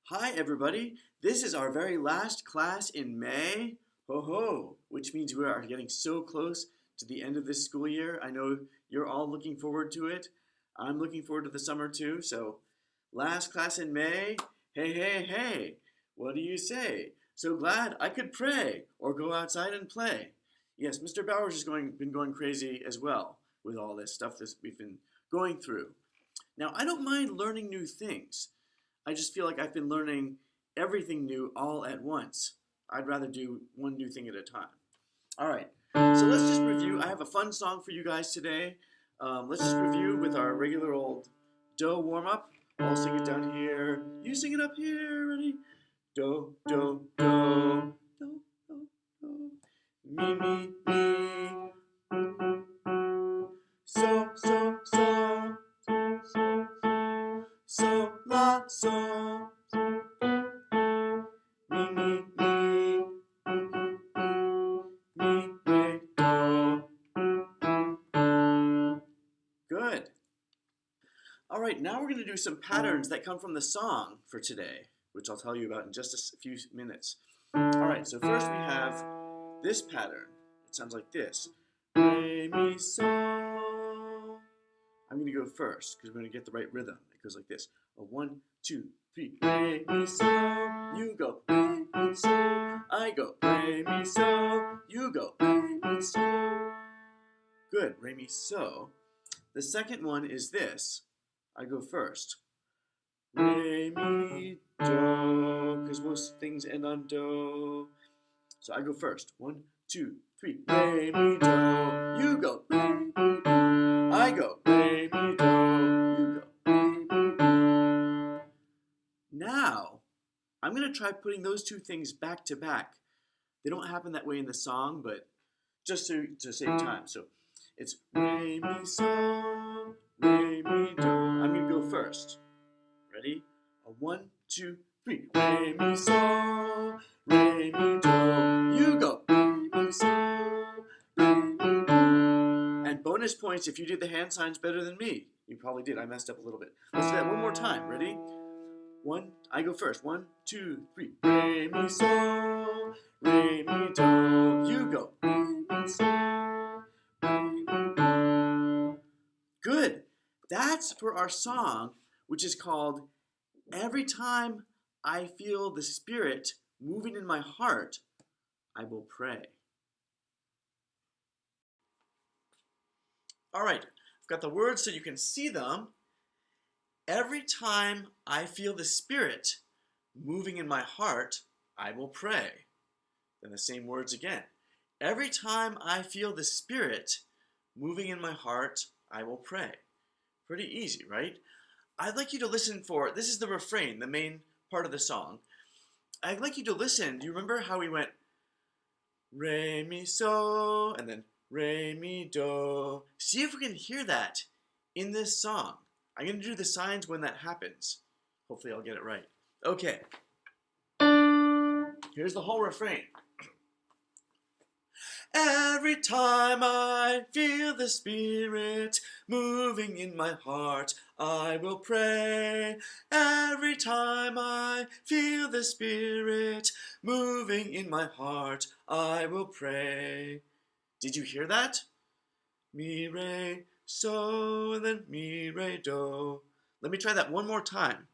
Hi, everybody. This is our very last class in May. Ho ho! Which means we are getting so close to the end of this school year. I know you're all looking forward to it. I'm looking forward to the summer too. So, last class in May. Hey, hey, hey! What do you say? So glad I could pray or go outside and play. Yes, Mr. Bowers has been going crazy as well with all this stuff that we've been going through. Now, I don't mind learning new things. I just feel like I've been learning everything new all at once. I'd rather do one new thing at a time. All right, so let's just review. I have a fun song for you guys today. Let's just review with our regular old do warm-up. I'll sing it down here. You sing it up here. Ready? Do, do, do, do, do, do. Me, me, me. So, so, so. So, la, so. Me, me, me. Me, re, do. Good. All right, now we're going to do some patterns that come from the song for today, which I'll tell you about in just a few minutes. All right, so first we have this pattern. It sounds like this. Re, mi, so. I'm going to go first because we're going to get the right rhythm. It goes like this. 1, 2, 3. Re, mi, so. You go. Re, mi, so. I go. Re, mi, so. You go. Re, mi, so. Good. Re, mi, so. The second one is this. I go first. Re, mi, do. Because most things end on do. So I go first. 1, 2, 3. Re, mi, do. You go. Re, mi, do. I go. Re, mi, do. You go. Re, mi, do. Now, I'm going to try putting those two things back to back. They don't happen that way in the song, but just to save time. So it's re, mi, so, re, mi, do. I'm going to go first. Ready? 1, 2, 3. Re, mi, so, re, mi, do. You go. Re, mi, so, re, mi, do. And bonus points if you did the hand signs better than me. You probably did. I messed up a little bit. Let's do that one more time. Ready? I go first. 1, 2, 3. Re, mi, so, re, mi, do. You go. Re, mi, so, re, mi, do. Good. That's for our song, which is called Every Time I Feel the Spirit Moving in My Heart, I Will Pray. All right. I've got the words so you can see them. Every time I feel the Spirit moving in my heart, I will pray. Then the same words again. Every time I feel the Spirit moving in my heart, I will pray. Pretty easy, right? I'd like you to listen for, this is the refrain, the main part of the song. I'd like you to listen. Do you remember how we went re, mi, so, and then re, mi, do? See if we can hear that in this song. I'm going to do the signs when that happens. Hopefully I'll get it right. Okay. Here's the whole refrain. Every time I feel the Spirit moving in my heart, I will pray. Every time I feel the Spirit moving in my heart, I will pray. Did you hear that? Mi, re, so, and then mi, re, do. Let me try that one more time.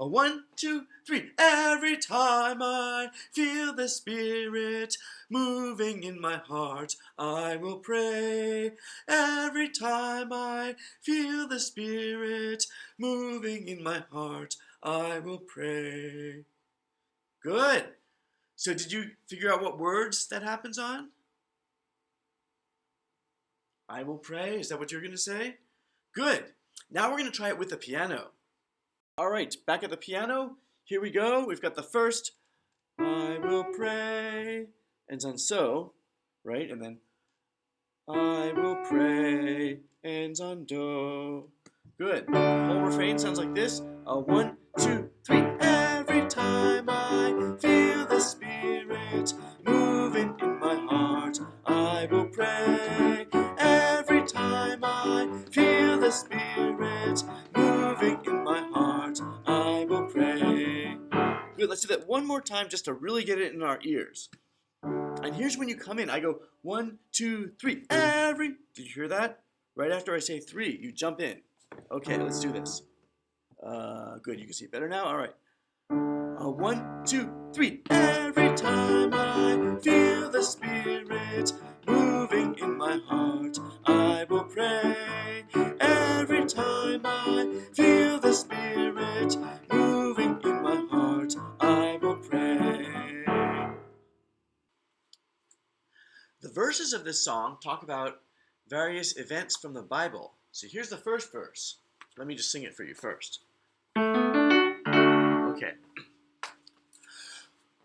1, 2, 3. Every time I feel the Spirit moving in my heart, I will pray. Every time I feel the Spirit moving in my heart, I will pray. Good. So did you figure out what words that happens on? I will pray. Is that what you're going to say? Good. Now we're going to try it with the piano. All right, back at the piano, here we go. We've got the first, I will pray, ends on so, right? And then, I will pray, ends on do. Good. The whole refrain sounds like this. 1, 2, 3. Every time I feel the Spirit moving in my heart, I will pray. Every time I feel the Spirit moving in my heart, Good, let's do that one more time just to really get it in our ears. And here's when you come in. I go 1, 2, 3. Every. Did you hear that? Right after I say 3, you jump in. Okay, let's do this. Good, you can see it better now. All right. 1, 2, 3. Every time I feel the Spirit moving in my heart, I will pray. Every time I feel the Spirit moving in my heart, I will pray. The verses of this song talk about various events from the Bible. So here's the first verse. Let me just sing it for you first. Okay.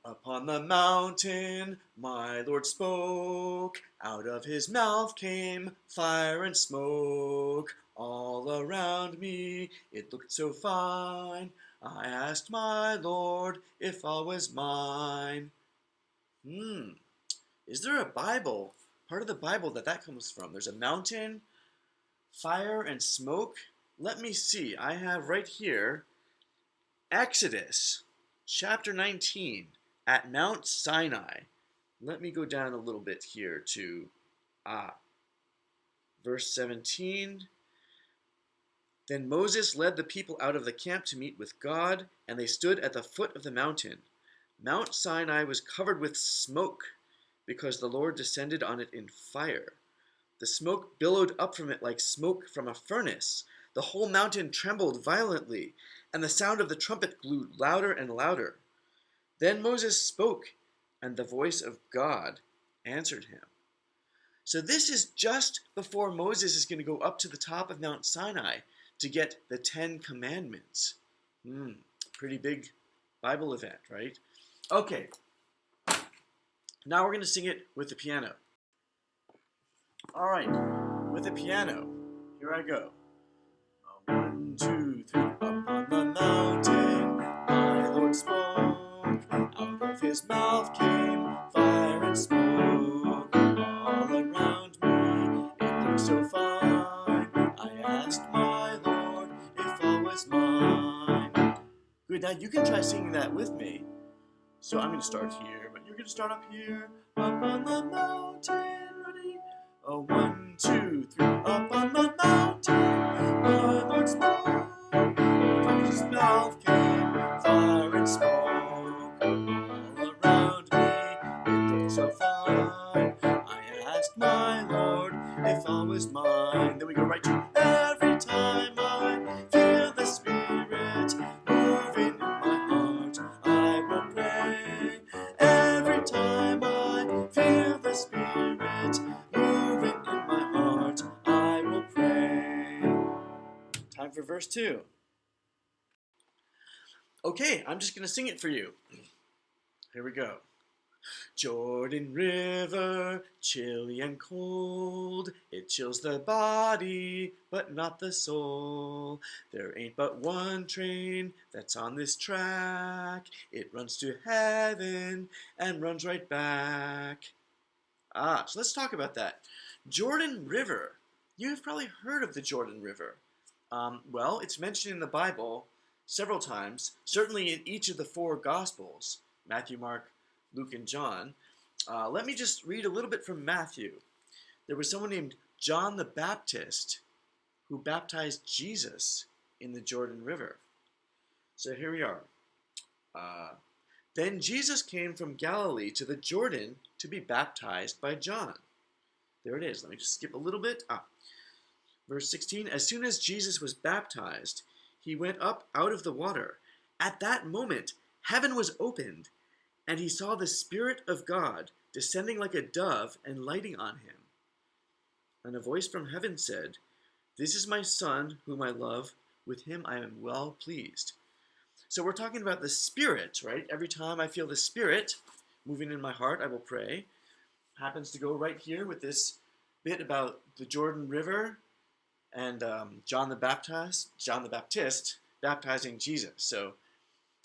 Upon the mountain my Lord spoke, out of his mouth came fire and smoke. All around me it looked so fine, I asked my Lord if all was mine. Is there a Bible, part of the Bible that comes from? There's a mountain, fire, and smoke. Let me see. I have right here Exodus chapter 19 at Mount Sinai. Let me go down a little bit here to verse 17. Then Moses led the people out of the camp to meet with God, and they stood at the foot of the mountain. Mount Sinai was covered with smoke, because the Lord descended on it in fire. The smoke billowed up from it like smoke from a furnace. The whole mountain trembled violently, and the sound of the trumpet grew louder and louder. Then Moses spoke, and the voice of God answered him. So this is just before Moses is going to go up to the top of Mount Sinai to get the 10 Commandments. Pretty big Bible event, right? Okay. Now we're going to sing it with the piano. All right, with the piano, here I go. 1, 2, 3. Up on the mountain, my Lord spoke. Out of his mouth came fire and smoke. All around me, it looked so fine. I asked my Lord if all was mine. Good, now you can try singing that with me. So I'm going to start here, but you're going to start up here. Up on the mountain, ready? 1, 2, 3. Up on the mountain, my Lord spoke. From his mouth came fire and smoke. All around me, it looked so fine. I asked my Lord if all was mine. Then we go right to every time I feel the Spirit moving in my heart, I will pray. Every time I feel the Spirit moving in my heart, I will pray. Time for verse 2. Okay, I'm just going to sing it for you. Here we go. Jordan River, chilly and cold, it chills the body, but not the soul. There ain't but one train that's on this track. It runs to heaven and runs right back. So let's talk about that. Jordan River. You've probably heard of the Jordan River. Well, it's mentioned in the Bible several times, certainly in each of the 4 Gospels, Matthew, Mark, Luke, and John. Let me just read a little bit from Matthew. There was someone named John the Baptist who baptized Jesus in the Jordan River. So here we are. Then Jesus came from Galilee to the Jordan to be baptized by John. There it is. Let me just skip a little bit. Verse 16, as soon as Jesus was baptized, he went up out of the water. At that moment, heaven was opened, and he saw the Spirit of God descending like a dove and lighting on him. And a voice from heaven said, this is my Son, whom I love. With him I am well pleased. So we're talking about the Spirit, right? Every time I feel the Spirit moving in my heart, I will pray. Happens to go right here with this bit about the Jordan River and John the Baptist baptizing Jesus. So,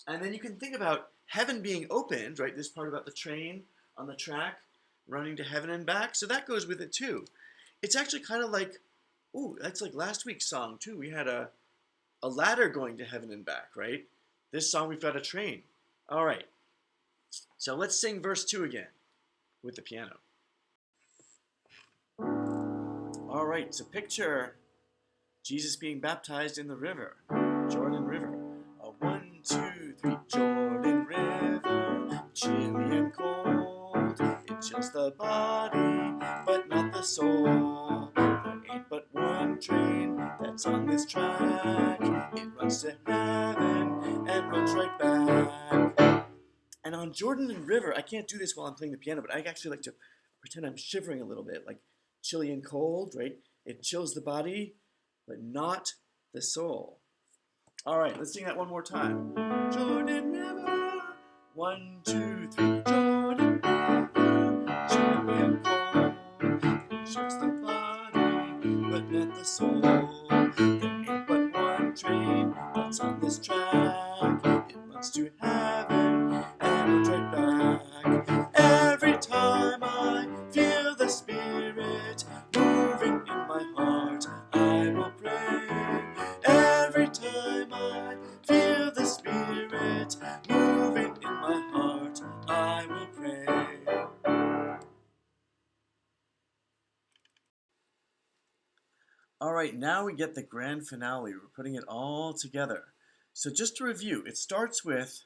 and then you can think about heaven being opened, right? This part about the train on the track running to heaven and back. So that goes with it too. It's actually kind of like, that's like last week's song too. We had a ladder going to heaven and back, right? This song we've got a train. All right. So let's sing verse 2 again with the piano. All right, so picture Jesus being baptized in the river, Jordan River. 1, 2, 3, Jordan River, chilly and cold. It chills the body, but not the soul. There ain't but one train that's on this track. It runs to heaven and runs right back. And on Jordan River, I can't do this while I'm playing the piano, but I actually like to pretend I'm shivering a little bit, like chilly and cold, right? It chills the body, but not the soul. All right, let's sing that one more time. Jordan River, 1, 2, 3, Jordan River, chilly and cold. It chills the body, but not the soul. There ain't but one train that's on this track. It runs to heaven and runs right back. Every time I feel the Spirit moving in my heart, I will pray. Every time I feel the Spirit moving in my heart, I will pray. All right, now we get the grand finale. We're putting it all together. So just to review, it starts with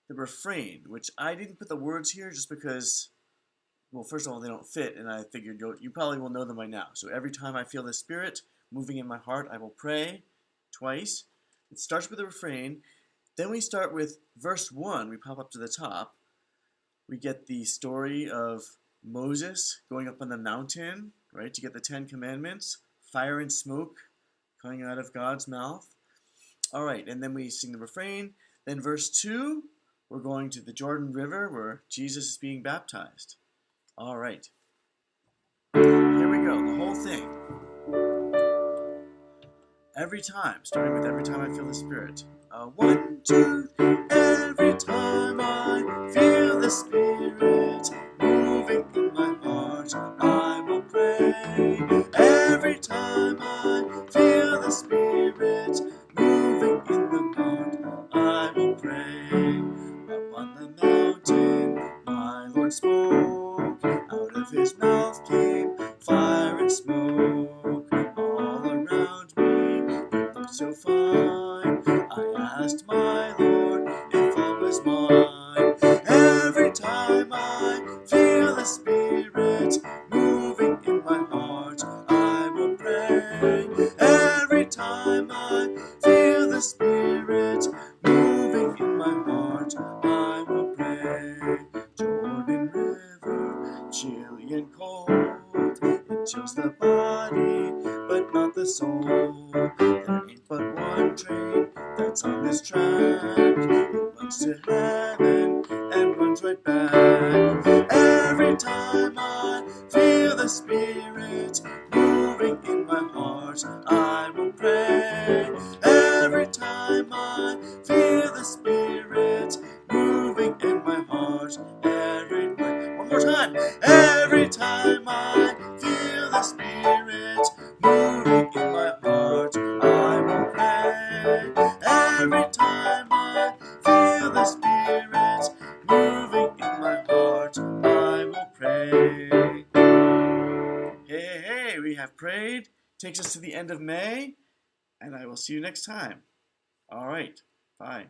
the refrain, which I didn't put the words here just because, well, first of all, they don't fit, and I figured you probably will know them by now. So every time I feel the Spirit moving in my heart, I will pray, twice. It starts with the refrain. Then we start with verse 1. We pop up to the top. We get the story of Moses going up on the mountain, right, to get the 10 Commandments, fire and smoke coming out of God's mouth. All right, and then we sing the refrain. Then verse 2, we're going to the Jordan River where Jesus is being baptized. All right. Here we go, the whole thing. Every time, starting with every time I feel the Spirit. 1, 2, 3. Every time I feel the Spirit moving in my heart, I will pray. Every time I feel the Spirit moving in the heart, I will pray. Up on the mountain, my Lord spoke. Out of his mouth came fire and smoke. All around me, it looked so fine. I asked my Lord if all was mine. Every time I feel the Spirit moving in my heart, I will pray. Every time I feel the Spirit moving in my heart, I will pray. Jordan River, chilly and cold, it chills the body, but not the soul. There ain't but one train that's on this track. It runs to heaven and runs right back. Every time I feel the Spirit moving in my heart, I will pray. Every time I feel the Spirit moving in my heart, one more time. Every time I feel the Spirit moving in my heart, I will pray. Every time I feel the Spirit moving in my heart, I will pray. Hey, we have prayed. Takes us to the end of May, and I will see you next time. All right, bye.